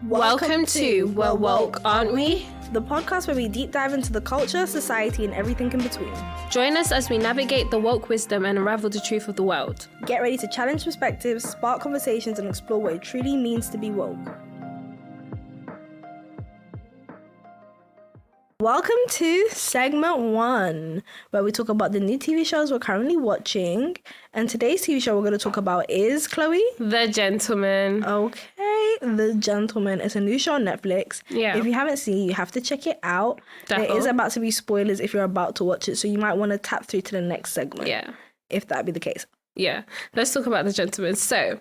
Welcome to We're Woke, Aren't We? The podcast where we deep dive into the culture, society, and everything in between. Join us as we navigate the woke wisdom and unravel the truth of the world. Get ready to challenge perspectives, spark conversations, and explore what it truly means to be woke. Welcome to segment 1, where we talk about the new TV shows we're currently watching. And today's TV show we're going to talk about is, Chloe? The Gentleman. Okay, The Gentleman. It's a new show on Netflix. Yeah. If you haven't seen it, you have to check it out. Definitely. There is about to be spoilers if you're about to watch it, so you might want to tap through to the next segment. Yeah. If that be the case. Yeah. Let's talk about The Gentleman. So,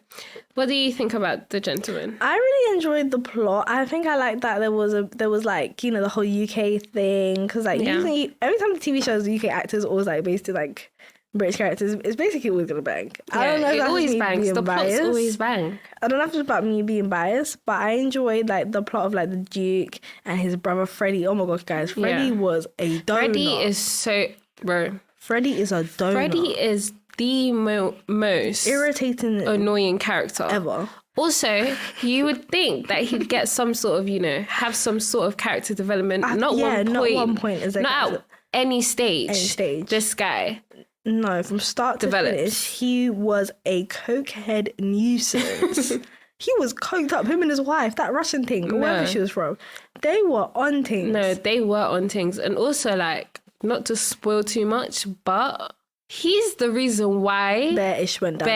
what do you think about The Gentleman? I really enjoyed the plot. I think I liked that there was like, you know, the whole UK thing. Because, like, usually, every time the TV shows, UK actors always, like, based in, like, British characters, it's basically always gonna bang. Yeah, I don't know if it that's always me bangs. being The plots biased. always bang. I don't know if it's about me being biased, but I enjoyed, like, the plot of, like, the Duke and his brother Freddie. Oh my gosh, guys, Freddie was a donut. Freddie is so... Bro. Freddie is a donut. Freddie is the most... irritating annoying character. Ever. Also, you would think that he'd get some sort of, you know, have some sort of character development. Not one point. Exactly. Not at any stage. Any stage. This guy. No, from start to finish, he was a cokehead nuisance. He was coked up, him and his wife, that Russian thing, wherever she was from. They were on things. No, they were on things. And also, like, not to spoil too much, but he's the reason why their ish went down.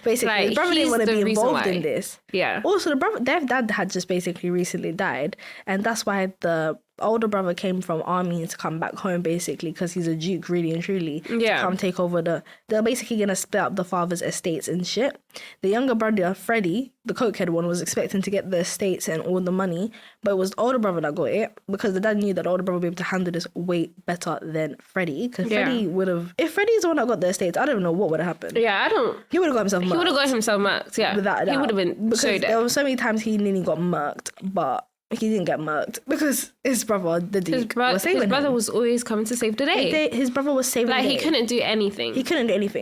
Basically, like, the brother didn't want to be involved in this. Yeah. Also, their dad had just basically recently died, and that's why the older brother came from army to come back home, basically, because he's a duke, really and truly. Yeah. To come take over they're basically gonna split up the father's estates and shit. The younger brother, Freddie, the cokehead one, was expecting to get the estates and all the money, but it was the older brother that got it, because the dad knew that the older brother would be able to handle this way better than Freddie. Because Freddie would have, if Freddie's the one that got the estates, I don't even know what would have happened. Yeah, he would have got himself murked. He would have got himself murked, yeah. Without a doubt. He would have been because so dead. There were so many times he nearly got murked, but he didn't get murked because his brother, the Duke, was saving him. His brother was always coming to save the day. His brother was saving the day. Like, he couldn't do anything.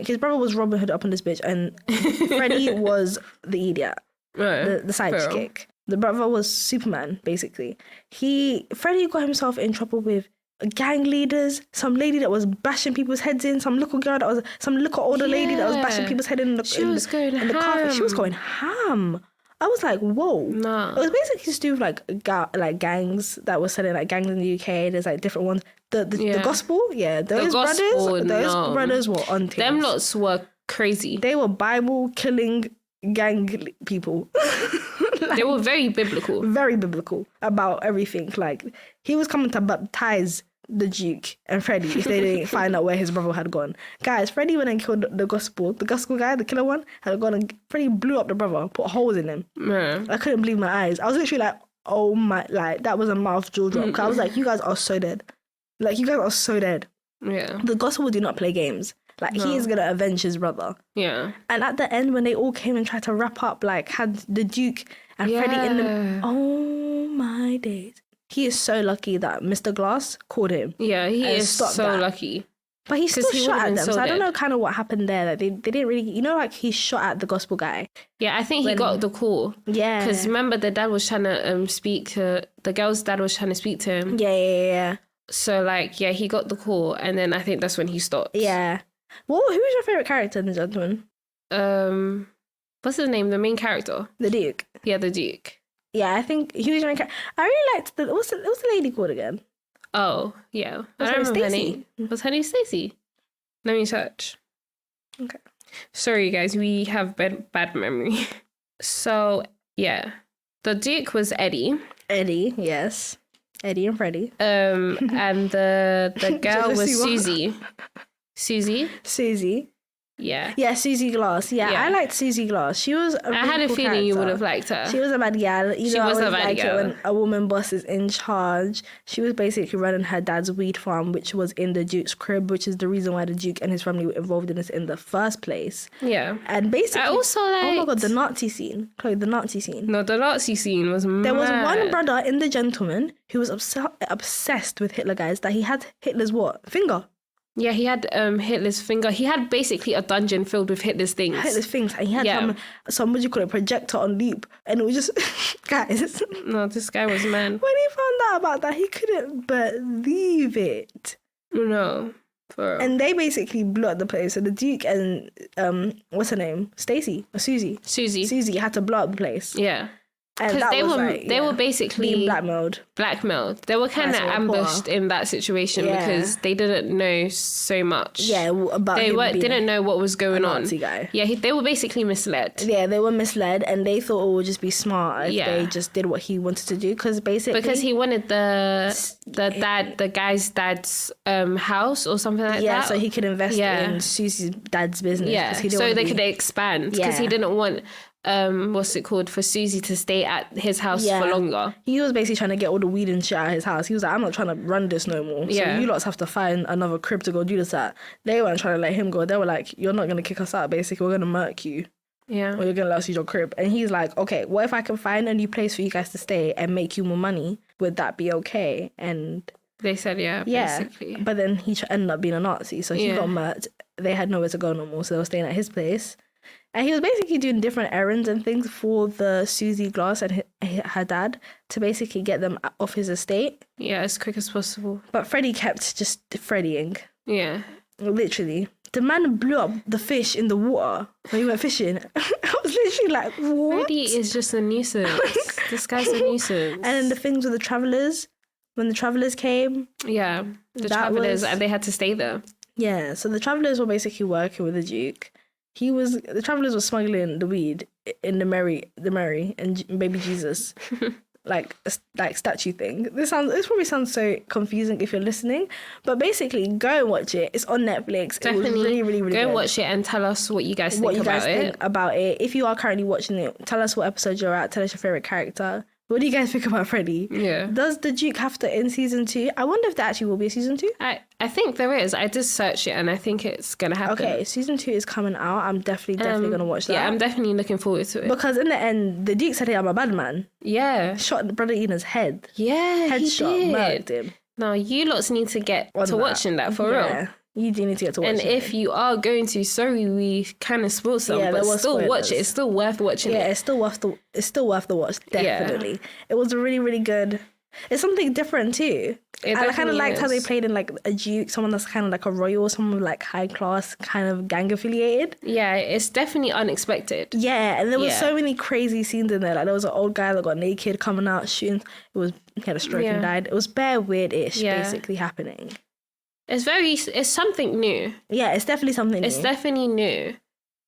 His brother was Robin Hood up on this bitch, and Freddie was the idiot, the sidekick. The brother was Superman, basically. Freddie got himself in trouble with gang leaders, some lady that was bashing people's heads in, some little older lady that was bashing people's head in the car. She was going ham. I was like, whoa. Nah. It was basically to do with like gangs that were selling, like, gangs in the UK. There's like different ones. The gospel, those brothers were on things. Them lots were crazy. They were Bible killing gang people. They were very biblical. Very biblical about everything. Like, he was coming to baptize the Duke and Freddie if they didn't find out where his brother had gone. Guys, Freddie went and killed the gospel guy, the killer one, had gone, and Freddie blew up the brother, put holes in him. Yeah. I couldn't believe my eyes. I was literally like, oh my, like, that was a mouth jaw drop. I was like, you guys are so dead. Like, you guys are so dead. Yeah. The gospel do not play games. Like, he is gonna avenge his brother. Yeah. And at the end, when they all came and tried to wrap up, like, had the Duke and Freddie in them. Oh my days. He is so lucky that Mr. Glass called him. Yeah, he is so lucky. But he still shot at them, so I don't know kind of what happened there. Like, they didn't really, you know, like, he shot at the gospel guy. Yeah, I think he got the call. Yeah. Because remember, the dad was trying to the girl's dad was trying to speak to him. Yeah. So, like, yeah, he got the call, and then I think that's when he stopped. Yeah. Well, who was your favourite character in The Gentleman? What's his name? The main character? The Duke. Yeah, the Duke. Yeah, I think he was your main character. I really liked what's the lady called again? Oh, yeah. I don't remember her name. Was her name Stacey? Let me search. Okay. Sorry, guys. We have bad memory. So, yeah. The Duke was Eddie. Eddie, yes. Eddie and Freddie. And the girl was Susie. Susie? Yeah. Yeah, Susie Glass. Yeah, I liked Susie Glass. She was a really I had a cool feeling character. You would have liked her. She was a bad gal. She was a bad gal. When a woman boss is in charge. She was basically running her dad's weed farm, which was in the Duke's crib, which is the reason why the Duke and his family were involved in this in the first place. Yeah. And basically... I also liked... Oh my God, the Nazi scene. Chloe, the Nazi scene. No, the Nazi scene was mad. There was one brother in The Gentleman who was obsessed with Hitler, guys, that he had Hitler's what? Finger. Yeah, he had Hitler's finger. He had basically a dungeon filled with Hitler's things. And he had some, what do you call it, projector on loop. And it was just, guys. No, this guy was man. When he found out about that, he couldn't believe it. No, for real. And they basically blew up the place. So the Duke and, what's her name? Stacey or Susie? Susie had to blow up the place. Yeah. Because they were basically being blackmailed. They were kind of ambushed in that situation because they didn't know so much. Yeah, about didn't know what was going on. Nazi guy. Yeah, they were basically misled. Yeah, they were misled, and they thought it would just be smart if they just did what he wanted to do. Because he wanted the guy's dad's house or something like that. Yeah, so he could invest in Susie's dad's business. Yeah, so they could expand because he didn't want. For Susie to stay at his house for longer. He was basically trying to get all the weed and shit out of his house. He was like, I'm not trying to run this no more. So you lots have to find another crib to go do this at. They weren't trying to let him go. They were like, you're not going to kick us out, basically. We're going to murk you. Yeah. Or you're going to let us use your crib. And he's like, okay, what if I can find a new place for you guys to stay and make you more money? Would that be okay? And they said, basically. But then he ended up being a Nazi. So he got murked. They had nowhere to go no more. So they were staying at his place. And he was basically doing different errands and things for the Susie Glass and her dad to basically get them off his estate. Yeah, as quick as possible. But Freddie kept just Freddying. Yeah. Literally. The man blew up the fish in the water when he went fishing. I was literally like, what? Freddie is just a nuisance. This guy's a nuisance. And then the things with the travellers, when the travellers came. Yeah, the travellers, and they had to stay there. Yeah, so the travellers were basically working with the Duke. The travellers were smuggling the weed in the Mary and baby Jesus, like statue thing. This probably sounds so confusing if you're listening, but basically go and watch it. It's on Netflix. Definitely, it was really, really, really go good. And watch it and tell us what you guys think about it. If you are currently watching it, tell us what episode you're at. Tell us your favorite character. What do you guys think about Freddie? Yeah. Does the Duke have to end season 2? I wonder if there actually will be a season 2. I think there is. I did search it and I think it's going to happen. Okay, season 2 is coming out. I'm definitely going to watch that. Yeah, I'm definitely looking forward to it. Because in the end, the Duke said, hey, I'm a bad man. Yeah. Shot Brother Ian's head. Yeah, Headshot, murdered him. Now, you lots need to get to watching that for real. You do need to get to watch it. And if you are going to, sorry, we kind of spoiled some, but still watch it. It's still worth watching it. Yeah, it's still worth the watch, definitely. Yeah. It was really, really good. It's something different too. And I kind of liked how they played in like a Duke, someone that's kind of like a royal, someone like high class, kind of gang affiliated. Yeah, it's definitely unexpected. Yeah, and there was so many crazy scenes in there. Like there was an old guy that got naked coming out shooting. He had a stroke and died. It was bare weird-ish basically happening. It's something new. Yeah, it's definitely something new. It's definitely new.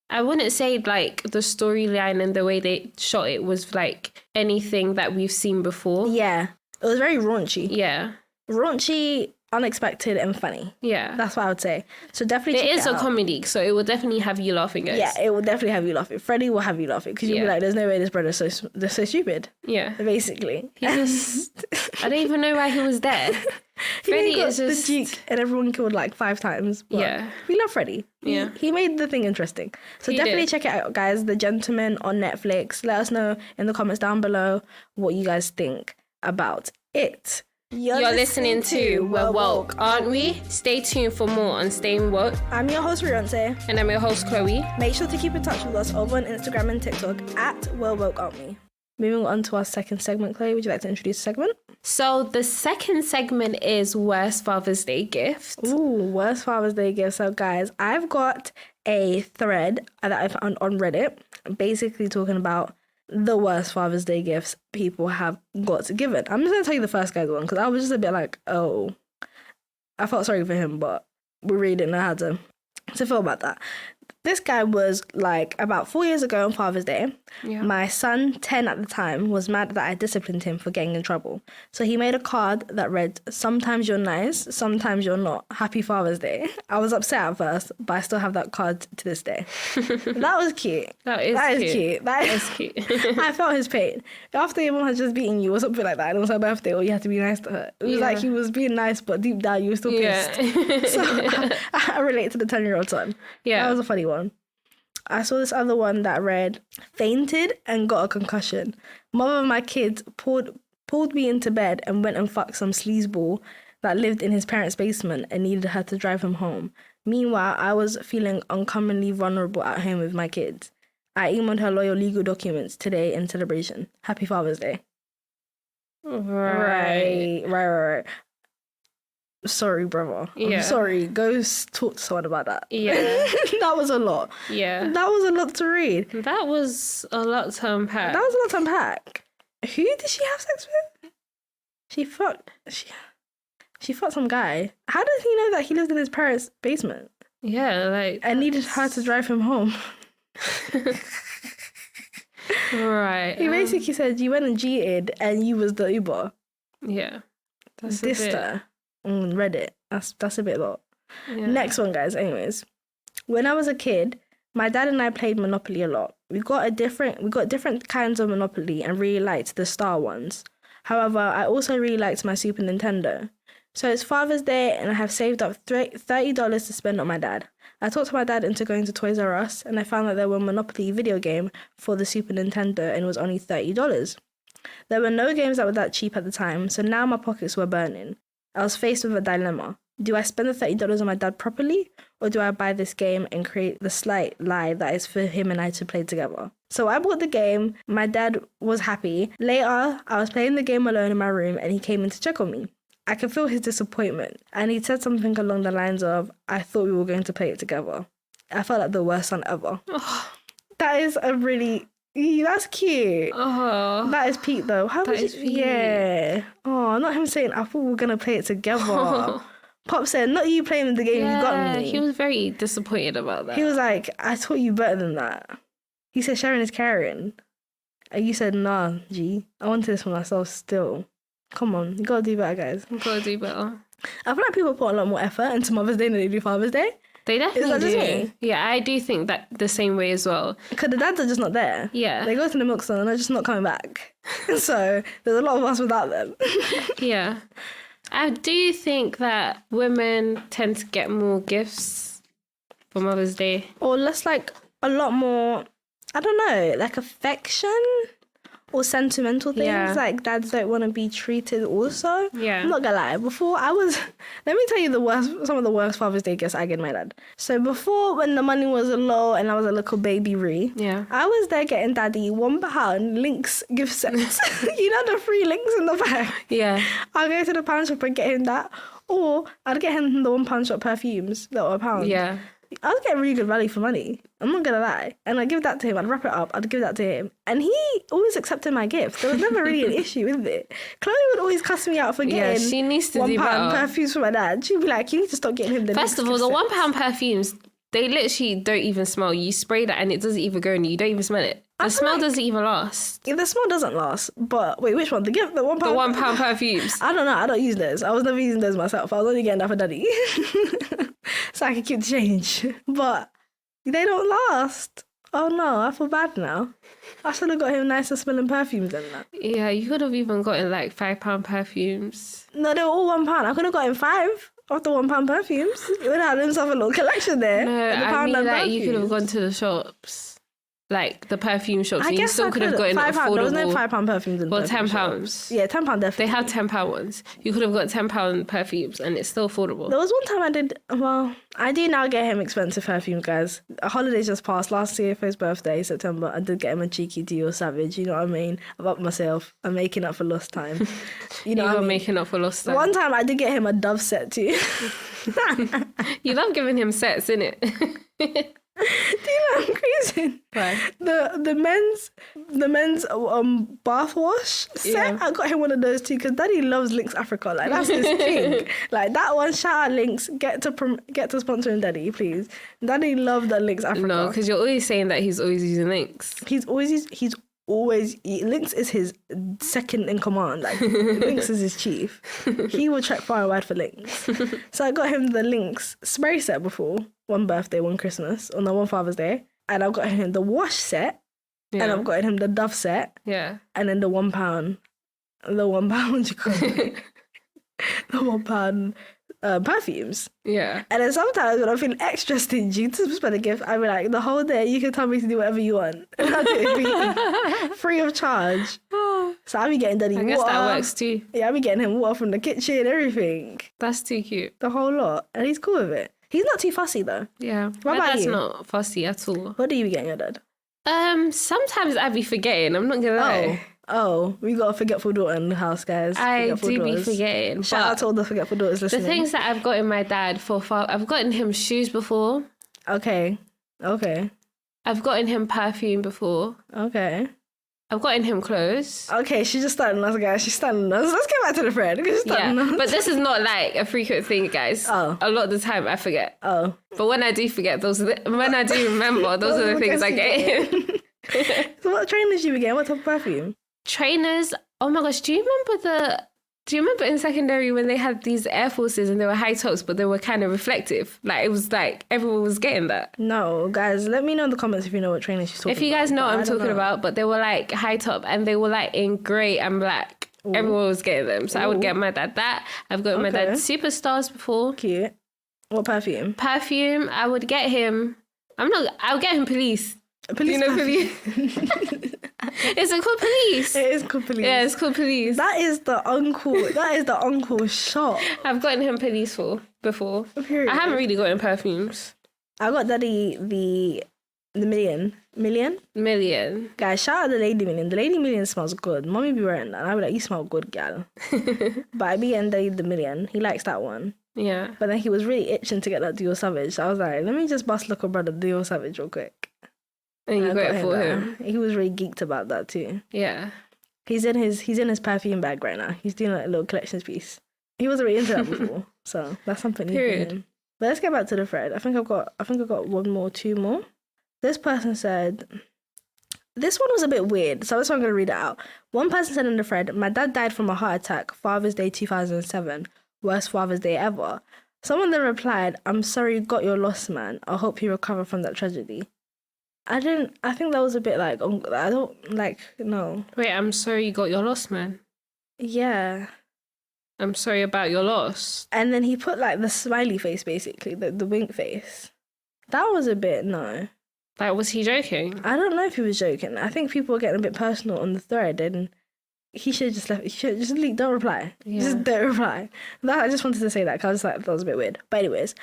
I wouldn't say like the storyline and the way they shot it was like anything that we've seen before. Yeah. It was very raunchy. Yeah. Raunchy, unexpected, and funny. Yeah. That's what I would say. So definitely check it out. It is a comedy, so it will definitely have you laughing, guys. Yeah, it will definitely have you laughing. Freddie will have you laughing because you'll be like, there's no way this brother's so stupid. Yeah. Basically. I don't even know why he was there. Freddie is just the Duke and everyone killed like 5 times. Yeah. We love Freddie. He made the thing interesting. So definitely check it out, guys. The Gentleman on Netflix. Let us know in the comments down below what you guys think about it. You're listening to We're Woke, aren't we? Stay tuned for more on Staying Woke. I'm your host, Rionsay. And I'm your host, Chloe. Make sure to keep in touch with us over on Instagram and TikTok at We're Woke, aren't we? Moving on to our second segment, Chloe, would you like to introduce the segment? So the second segment is Worst Father's Day Gift. Ooh, Worst Father's Day Gift. So guys, I've got a thread that I found on Reddit basically talking about the worst Father's Day gifts people have got given. I'm just going to tell you the first guy's one because I was just a bit like, oh, I felt sorry for him, but we really didn't know how to feel about that. This guy was like about 4 years ago on Father's Day. Yeah. My son, 10 at the time, was mad that I disciplined him for getting in trouble. So he made a card that read, sometimes you're nice, sometimes you're not. Happy Father's Day. I was upset at first, but I still have that card to this day. That was cute. That is cute. That is cute. I felt his pain. After your mom had just beaten you or something like that, and it was her birthday, or you had to be nice to her. It was like he was being nice, but deep down you were still pissed. So I relate to the 10-year-old son. Yeah. That was a funny one. I saw this other one that read, fainted and got a concussion. Mother of my kids pulled me into bed and went and fucked some sleazeball that lived in his parents' basement and needed her to drive him home. Meanwhile, I was feeling uncommonly vulnerable at home with my kids. I emailed her loyal legal documents today in celebration. Happy Father's Day. Right. Sorry, brother. I'm sorry. Go talk to someone about that. Yeah. That was a lot. Yeah. That was a lot to read. That was a lot to unpack. Who did she have sex with? She fucked some guy. How does he know that he lived in his parents' basement? Yeah, like... And needed her to drive him home. Right. He basically said you went and cheated and you was the Uber. Yeah. That's Dissed her on Reddit. That's a bit lot. Yeah. Next one, guys. Anyways. When I was a kid, my dad and I played Monopoly a lot. We got different kinds of Monopoly and really liked the star ones. However, I also really liked my Super Nintendo. So it's Father's Day and I have saved up $30 to spend on my dad. I talked my dad into going to Toys R Us and I found that there were Monopoly video game for the Super Nintendo and it was only $30. There were no games that were that cheap at the time, so now my pockets were burning. I was faced with a dilemma. Do I spend the $30 on my dad properly, or do I buy this game and create the slight lie that is for him and I to play together? So I bought the game. My dad was happy. Later, I was playing the game alone in my room and he came in to check on me. I could feel his disappointment, and he said something along the lines of, I thought we were going to play it together. I felt like the worst son ever. That is a really... That's cute. Oh, that is Pete, though. How that was is Pete. Yeah. Oh, not him saying, I thought we were going to play it together. Pop said, not you playing the game you got me. He was very disappointed about that. He was like, I taught you better than that. He said, sharing is caring. And you said, nah, G. I wanted this for myself still. Come on, you gotta do better, guys. You gotta do better. I feel like people put a lot more effort into Mother's Day than they do Father's Day. They definitely Is that just do. me? Yeah, I do think that the same way as well. Because the dads are just not there. Yeah. They go to the milk store and they're just not coming back. So there's a lot of us without them. Yeah. I do think that women tend to get more gifts for Mother's Day. Or less like a lot more, I don't know, like affection or sentimental things. Yeah. Like dads don't want to be treated also. Yeah. I'm not gonna lie. Before let me tell you some of the worst Father's Day gifts I gave my dad. So before, when the money was low and I was a little baby Ree, Yeah. I was there getting daddy £1 Lynx gift sets. You know the free Lynx in the bag? Yeah. I'll go to the pound shop and get him that. Or I'd get him the £1 shop perfumes that were £1. Yeah. I was getting really good value for money. I'm not gonna lie. And I'd give that to him. I'd wrap it up. I'd give that to him. And he always accepted my gift. There was never really an issue with it. Chloe would always cuss me out for getting she needs to £1 do better. perfumes for my dad. She'd be like, you need to stop getting him the First of all, the £1 perfumes, they literally don't even smell. You spray that and it doesn't even go in you. You don't even smell it. The smell doesn't even last. Yeah, the smell doesn't last. But wait, which one? The £1? The £1 perfumes. I don't know. I don't use those. I was never using those myself. I was only getting that for daddy. So I could keep the change. But they don't last. Oh no, I feel bad now. I should have got him nicer smelling perfumes than that. Yeah, you could have even gotten like £5 perfumes. No, they were all £1. I could have got him 5 of the £1 perfumes. He would have had himself a little collection there. No, I mean like you could have gone to the shops. Like the perfume shops, and you still could have gotten affordable. There was no £5 perfumes in the well, perfume £10. shops. Yeah, £10 definitely. They have £10 ones. You could have got £10 perfumes, and it's still affordable. There was one time I do now get him expensive perfumes, guys. A holidays just passed. Last year for his birthday, September, I did get him a cheeky Dior Savage. You know what I mean? I've upped myself. I'm making up for lost time. You know, you are making up for lost time. One time I did get him a Dove set too. You love giving him sets, innit? Do you know I'm crazy? Right. The men's bath wash set. Yeah. I got him one of those too because Daddy loves Lynx Africa. Like that's his thing. Like that one. Shout out Lynx. Get to sponsoring Daddy, please. Daddy loved the Lynx Africa. No, because you're always saying that he's always using links. He's always Lynx is his second in command. Like Lynx is his chief. He will trek far and wide for Lynx. So I got him the Lynx spray set before one birthday, one Christmas, on the one Father's Day, and I've got him the wash set, and I've got him the Dove set, and then the £1, what do you call it? The £1 perfumes. Yeah. And then sometimes when I'm feeling extra stingy to spend a gift, I'll be like, the whole day you can tell me to do whatever you want. And I'll do it free of charge. So I'll be getting Daddy water. I guess that works too. Yeah, I'll be getting him water from the kitchen, everything. That's too cute. The whole lot. And he's cool with it. He's not too fussy though. Yeah. What about That's you? not fussy at all. What do you be getting your dad? Sometimes I be forgetting. I'm not gonna lie. Oh, we got a forgetful daughter in the house, guys. I Forgetful do daughters. be forgetting. Shout out to all the forgetful daughters The listening. things that I've gotten my dad I've gotten him shoes before. Okay. I've gotten him perfume before. Okay. I've gotten him clothes. Okay, she's just starting us, guys. She's starting us. Let's get back to the friend. Yeah, but this is not like a frequent thing, guys. Oh. A lot of the time I forget. Oh. But when I do forget, when I do remember, those are the things I get him. So what trainers you again? What type of perfume? Trainers. Oh my gosh, do you remember in secondary when they had these Air Forces and they were high tops, but they were kind of reflective? Like, it was like everyone was getting that. No, guys, let me know in the comments if you know what trainers she's talking about. If you guys know what I'm talking about, but they were like high top and they were like in grey and black. Ooh. Everyone was getting them. So I would get my dad that. I've got my dad Superstars before. Cute. What perfume? Perfume, I would get him. I'll get him Police. Police. You know, Police. Is it called Police? It is called Police. Yeah, it's called Police. That is the uncle shop. I've gotten him Police before. Period. I haven't really gotten perfumes. I got Daddy the Million. Guys, shout out the Lady Million. The Lady Million smells good. Mommy be wearing that. And I'll be like, you smell good, gal. But I be getting Daddy the Million. He likes that one. Yeah. But then he was really itching to get that Dior Savage. So I was like, let me just bust little brother Dior Savage real quick. And you got it for him. He was really geeked about that too. Yeah. He's in his perfume bag right now. He's doing like a little collections piece. He wasn't really into that before. So that's something new for him. But let's get back to the thread. I think I've got two more. This person said, this one was a bit weird, so that's why I'm going to read it out. One person said in the thread, my dad died from a heart attack, Father's Day 2007. Worst Father's Day ever. Someone then replied, I'm sorry you got your loss, man. I hope you recover from that tragedy. I think that was a bit like, I don't, like, no. Wait, I'm sorry you got your loss, man. Yeah. I'm sorry about your loss. And then he put like the smiley face, basically, the wink face. That was a bit, no. Like, was he joking? I don't know if he was joking. I think people were getting a bit personal on the thread, and he should have just left. He should just leave. Don't reply. Yeah. Just don't reply. I just wanted to say that because I was like, that was a bit weird. But anyways,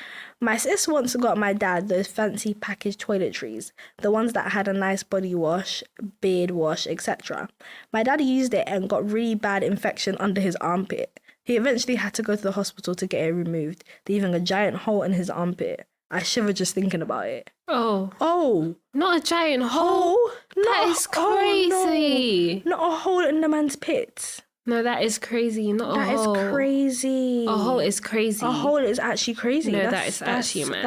my sis once got my dad those fancy packaged toiletries, the ones that had a nice body wash, beard wash, etc. My dad used it and got really bad infection under his armpit. He eventually had to go to the hospital to get it removed, leaving a giant hole in his armpit. I shiver just thinking about it. Oh. Not a giant hole? That is crazy. No. Not a hole in the man's pits. No, that is crazy. Not a hole. That is crazy. A hole is crazy. A hole is actually crazy. No, that's actually mad.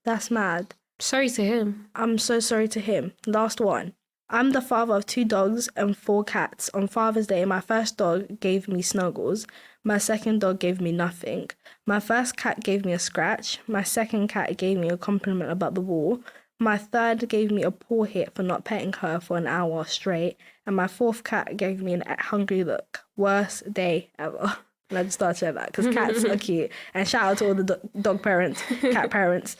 That's mad. Sorry to him. I'm so sorry to him. Last one. I'm the father of 2 dogs and 4 cats. On Father's Day, my first dog gave me snuggles. My second dog gave me nothing. My first cat gave me a scratch. My second cat gave me a compliment about the wall. My third gave me a paw hit for not petting her for an hour straight. And my fourth cat gave me a hungry look. Worst day ever. And I just started sharing that because cats are cute. And shout out to all the dog parents, cat parents.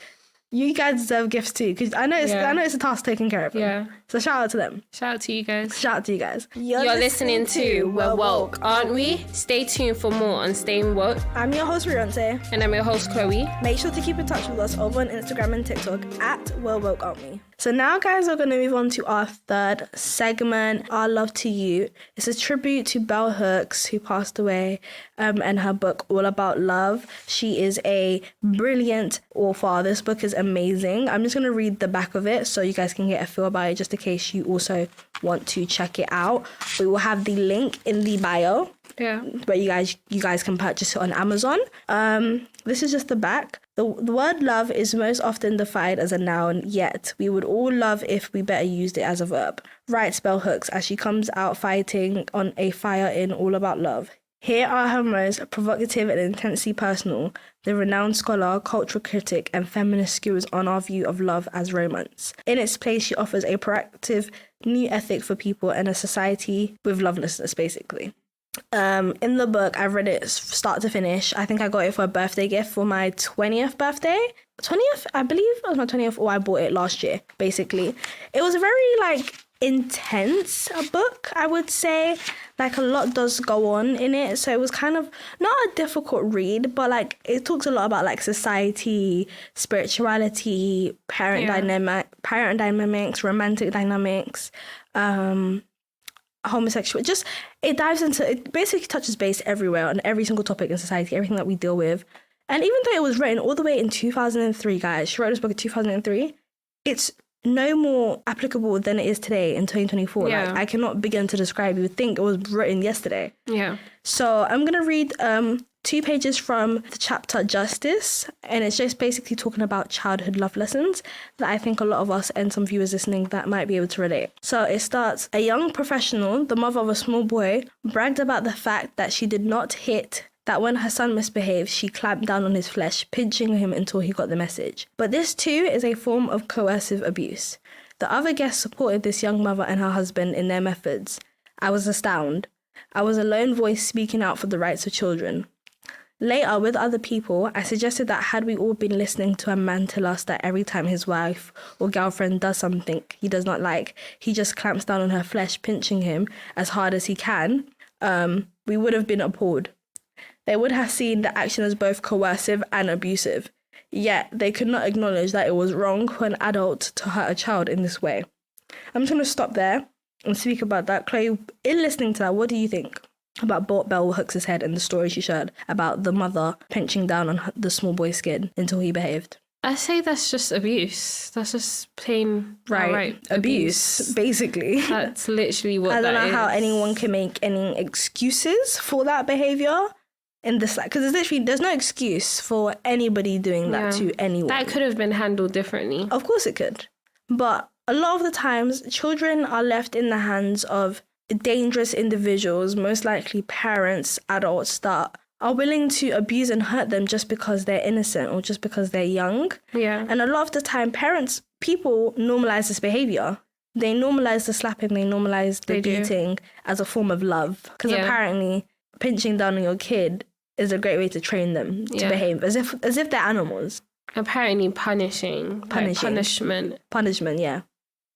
You guys deserve gifts too, because I know it's a task taking care of them. Yeah. So shout out to them. Shout out to you guys. Shout out to you guys. You're listening to We're Woke, aren't we? Stay tuned for more on Staying Woke. I'm your host, Riante. And I'm your host, Chloe. Make sure to keep in touch with us over on Instagram and TikTok at We're Woke, aren't we? So now, guys, we're going to move on to our third segment, Our Love to You. It's a tribute to Bell Hooks, who passed away, and her book, All About Love. She is a brilliant author. This book is amazing. I'm just going to read the back of it so you guys can get a feel about it, just in case you also want to check it out. We will have the link in the bio. Yeah. Where you guys can purchase it on Amazon. This is just the back. The word love is most often defined as a noun, yet we would all love if we better used it as a verb. Writes Bell Hooks as she comes out fighting on a fire in All About Love. Here are her most provocative and intensely personal, the renowned scholar, cultural critic, and feminist skills on our view of love as romance. In its place, she offers a proactive new ethic for people and a society with lovelessness, basically. In the book, I've read it start to finish. I think I got it for a birthday gift for my 20th birthday. 20th, I believe it was my 20th, or I bought it last year, basically. It was a very, like, intense book, I would say. Like, a lot does go on in it. So it was kind of not a difficult read, but, like, it talks a lot about, like, society, spirituality, parent dynamics, romantic dynamics, homosexual, just it dives into, it basically touches base everywhere on every single topic in society, everything that we deal with. And even though it was written all the way in 2003, guys, she wrote this book in 2003, it's no more applicable than it is today in 2024. Yeah. Like, I cannot begin to describe. You would think it was written yesterday. Yeah. So I'm going to read 2 pages from the chapter Justice, and it's just basically talking about childhood love lessons that I think a lot of us and some viewers listening that might be able to relate. So it starts, a young professional, the mother of a small boy, bragged about the fact that she did not hit, that when her son misbehaved, she clamped down on his flesh, pinching him until he got the message. But this too is a form of coercive abuse. The other guests supported this young mother and her husband in their methods. I was astounded. I was a lone voice speaking out for the rights of children. Later, with other people, I suggested that had we all been listening to a man tell us that every time his wife or girlfriend does something he does not like, he just clamps down on her flesh, pinching him as hard as he can, we would have been appalled. They would have seen the action as both coercive and abusive. Yet, they could not acknowledge that it was wrong for an adult to hurt a child in this way. I'm just going to stop there and speak about that. Chloe, in listening to that, what do you think about Bell Hooks' head and the story she shared about the mother pinching down on the small boy's skin until he behaved? I say that's just abuse. That's just plain right abuse, basically. That's literally what that is. I don't know how anyone can make any excuses for that behaviour. In this, because there's no excuse for anybody doing that to anyone. That could have been handled differently. Of course it could. But a lot of the times, children are left in the hands of dangerous individuals, most likely parents, adults, that are willing to abuse and hurt them just because they're innocent or just because they're young. Yeah. And a lot of the time, people normalize this behaviour. They normalize the slapping, they normalize the beating as a form of love. Because apparently, pinching down on your kid is a great way to train them to behave as if they're animals. Apparently punishment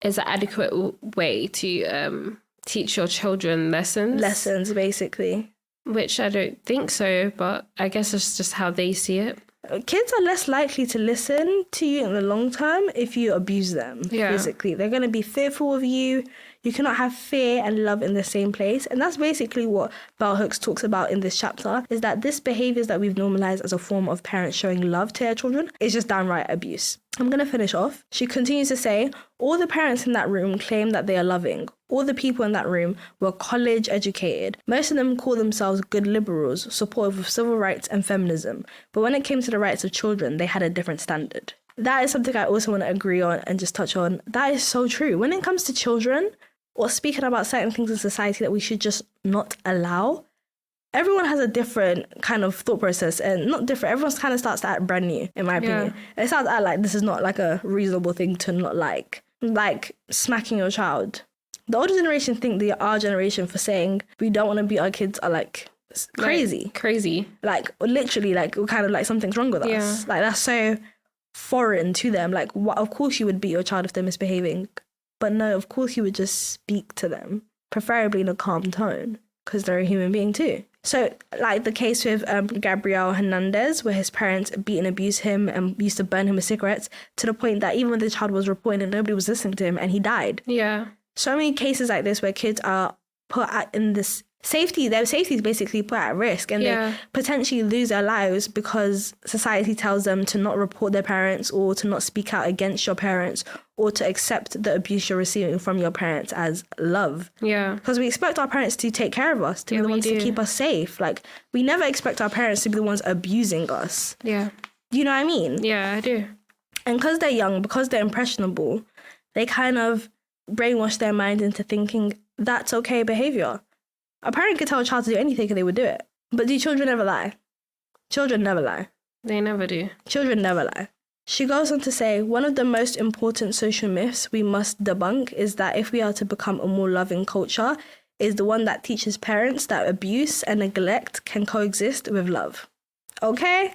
is an adequate way to teach your children lessons, basically, which I don't think so, but I guess it's just how they see it. Kids are less likely to listen to you in the long term if you abuse them. Basically, they're going to be fearful of you. You cannot have fear and love in the same place. And that's basically what Bell Hooks talks about in this chapter, is that this behaviours that we've normalised as a form of parents showing love to their children is just downright abuse. I'm going to finish off. She continues to say, all the parents in that room claim that they are loving. All the people in that room were college educated. Most of them call themselves good liberals, supportive of civil rights and feminism. But when it came to the rights of children, they had a different standard. That is something I also want to agree on and just touch on. That is so true. When it comes to children, or speaking about certain things in society that we should just not allow, everyone has a different kind of thought process, and not different. Everyone kind of starts to act brand new, in my opinion. It starts to act like this is not like a reasonable thing to not like smacking your child. The older generation think our generation for saying we don't want to beat our kids are like crazy. Like literally, like kind of like something's wrong with us. Like that's so foreign to them. Like, what? Of course you would beat your child if they're misbehaving. But no, of course you would just speak to them, preferably in a calm tone, because they're a human being too. So, like the case with Gabriel Hernandez, where his parents beat and abused him and used to burn him with cigarettes, to the point that even when the child was reporting it, nobody was listening to him and he died. Yeah. So many cases like this where kids are put in this their safety is basically put at risk, and they potentially lose their lives because society tells them to not report their parents or to not speak out against your parents or to accept the abuse you're receiving from your parents as love. Yeah. Because we expect our parents to take care of us, to be the ones to keep us safe. Like, we never expect our parents to be the ones abusing us. Yeah. You know what I mean? Yeah, I do. And because they're young, because they're impressionable, they kind of brainwash their mind into thinking that's okay behaviour. A parent could tell a child to do anything and they would do it. But do children ever lie? Children never lie. They never do. Children never lie. She goes on to say, one of the most important social myths we must debunk is that if we are to become a more loving culture, is the one that teaches parents that abuse and neglect can coexist with love. Okay?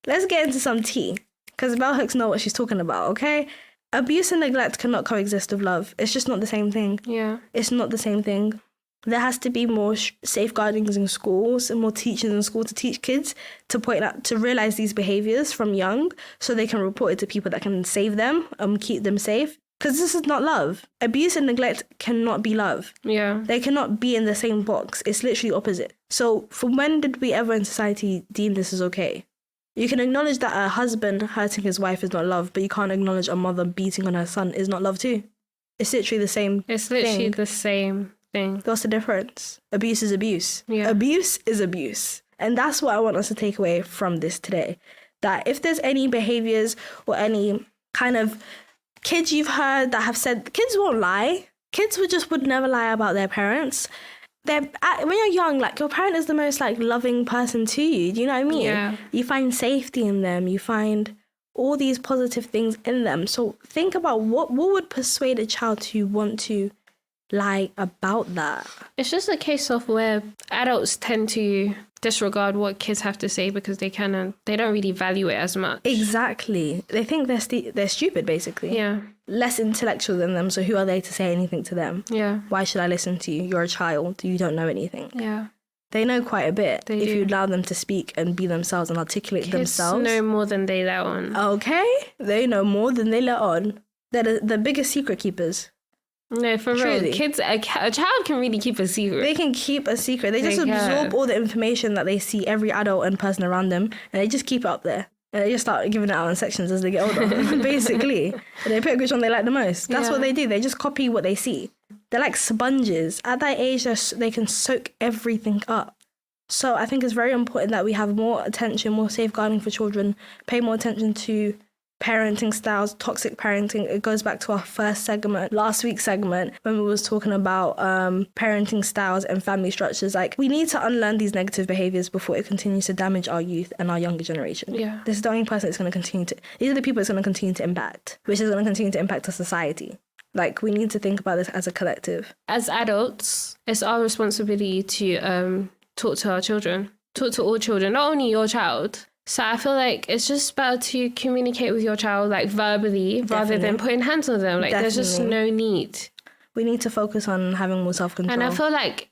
Let's get into some tea, because bell hooks know what she's talking about, okay? Abuse and neglect cannot coexist with love. It's just not the same thing. Yeah. It's not the same thing. There has to be more safeguardings in schools and more teachers in school to teach kids to point out, to realize these behaviors from young so they can report it to people that can save them, keep them safe. Because this is not love. Abuse and neglect cannot be love. Yeah. They cannot be in the same box. It's literally opposite. So from when did we ever in society deem this as okay? You can acknowledge that a husband hurting his wife is not love, but you can't acknowledge a mother beating on her son is not love too. It's literally the same It's literally thing. the same thing. What's the difference? Abuse is abuse. Yeah. Abuse is abuse. And that's what I want us to take away from this today. That if there's any behaviors or any kind of kids you've heard that have said, kids won't lie. Kids would never lie about their parents. When you're young, like, your parent is the most, like, loving person to you. Do you know what I mean? Yeah. You find safety in them. You find all these positive things in them. So think about what would persuade a child to want to lie about that. It's just a case of where adults tend to disregard what kids have to say because they don't really value it as much. Exactly. They think they're stupid, basically. Yeah. Less intellectual than them, so who are they to say anything to them? Yeah. Why should I listen to you? You're a child. You don't know anything. Yeah. They know quite a bit They if do. you allow them to speak and be themselves and articulate Kids themselves. know more than they let on. Okay? They know more than they let on. They're the biggest secret keepers. No, for Truly. real. Kids, a child can really keep a secret. They can keep a secret. They just They absorb can. all the information that they see every adult and person around them, and they just keep it up there. And they just start giving it out in sections as they get older, basically. And they pick which one they like the most. That's what they do. They just copy what they see. They're like sponges. At that age, they can soak everything up. So I think it's very important that we have more attention, more safeguarding for children, pay more attention to parenting styles, toxic parenting. It goes back to our last week's segment, when we was talking about parenting styles and family structures. Like, we need to unlearn these negative behaviors before it continues to damage our youth and our younger generation. Yeah. This is the only person it's going to continue to, these are the people it's going to continue to impact, which is going to continue to impact our society. Like, we need to think about this as a collective. As adults, it's our responsibility to talk to our children, talk to all children, not only your child. So I feel like it's just better to communicate with your child, like, verbally, rather than putting hands on them. Like, there's just no need. We need to focus on having more self-control. And I feel like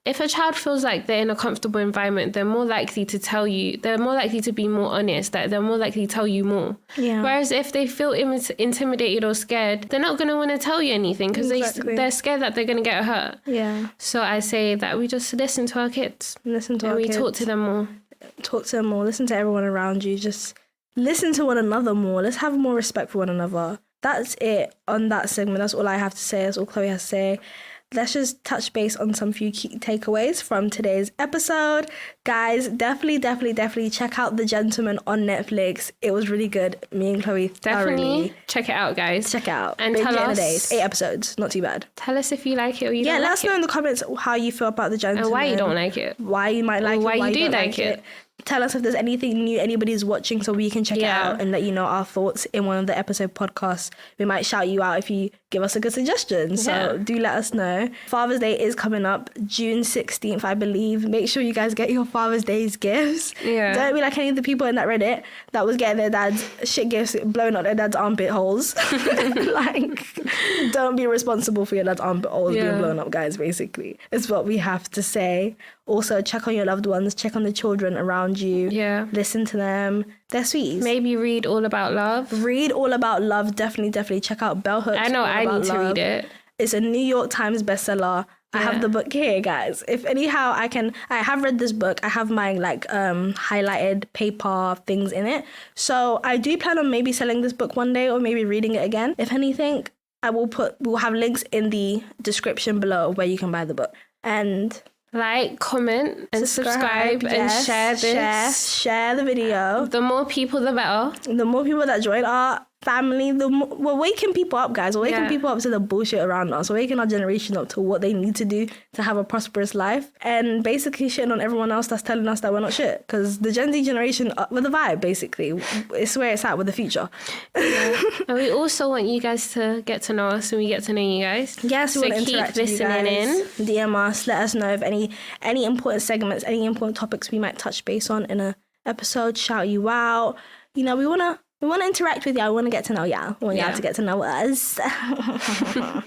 if a child feels like they're in a comfortable environment, they're more likely to tell you, they're more likely to be more honest, that they're more likely to tell you more. Yeah. Whereas if they feel intimidated or scared, they're not going to want to tell you anything because they're scared that they're going to get hurt. Yeah. So I say that we just listen to our kids. Listen to and our we kids. talk to them more. Talk to them more. Listen to everyone around you. Just listen to one another more. Let's have more respect for one another. That's it on that segment. That's all I have to say. That's all Chloe has to say. Let's just touch base on some few key takeaways from today's episode. Guys, definitely check out The Gentleman on Netflix. It was really good. Me and Chloe Definitely check it out, guys. check it out. And Binge tell it in a us. day. It's 8 episodes. Not too bad. Tell us if you like it or you don't Let like us know in the comments how you feel about The Gentleman. and why you don't like it. Why you might like it. why you do don't like it. Tell us if there's anything new anybody's watching so we can check it out and let you know our thoughts in one of the episode podcasts. We might shout you out if you give us a good suggestion. So do let us know. Father's Day is coming up June 16th, I believe. Make sure you guys get your Father's Day's gifts. Yeah. Don't be like any of the people in that Reddit that was getting their dad's shit gifts blowing out their dad's armpit holes. Like, don't be responsible for your dad's armpit holes being blown up, guys, basically. It's what we have to say. Also, check on your loved ones. Check on the children around you. Yeah. Listen to them. They're sweeties. Maybe read All About Love. Read All About Love. Definitely check out Bell Hooks. I know I need to read it. It's a New York Times bestseller. I have the book here, guys. If anyhow I have read this book. I have my highlighted paper things in it. So I do plan on maybe selling this book one day or maybe reading it again. If anything, we'll have links in the description below where you can buy the book. And like, comment, and subscribe and share this. Share the video. The more people, the better. The more people that join our family. We're waking people up, guys. We're waking people up to the bullshit around us. We're waking our generation up to what they need to do to have a prosperous life, and basically shitting on everyone else that's telling us that we're not shit. Because the Gen Z generation, with the vibe, basically, it's where it's at with the future. Yeah. And we also want you guys to get to know us, and we get to know you guys. Yes, we want to interact with you guys. DM us, let us know if any important segments, any important topics we might touch base on in a episode, shout you out. You know, we wanna interact with y'all. We want to get to know y'all. We want y'all to get to know us.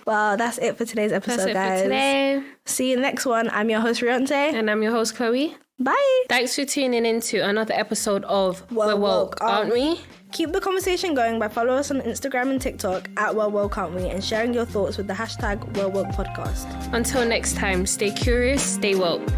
Well, that's it for today's episode, guys. For today. See you next one. I'm your host, Riante. And I'm your host, Chloe. Bye. Thanks for tuning in to another episode of We're Woke, Aren't We? Keep the conversation going by following us on Instagram and TikTok at We're Woke, Aren't We? And sharing your thoughts with the hashtag We're Woke Podcast. Until next time, stay curious, stay woke.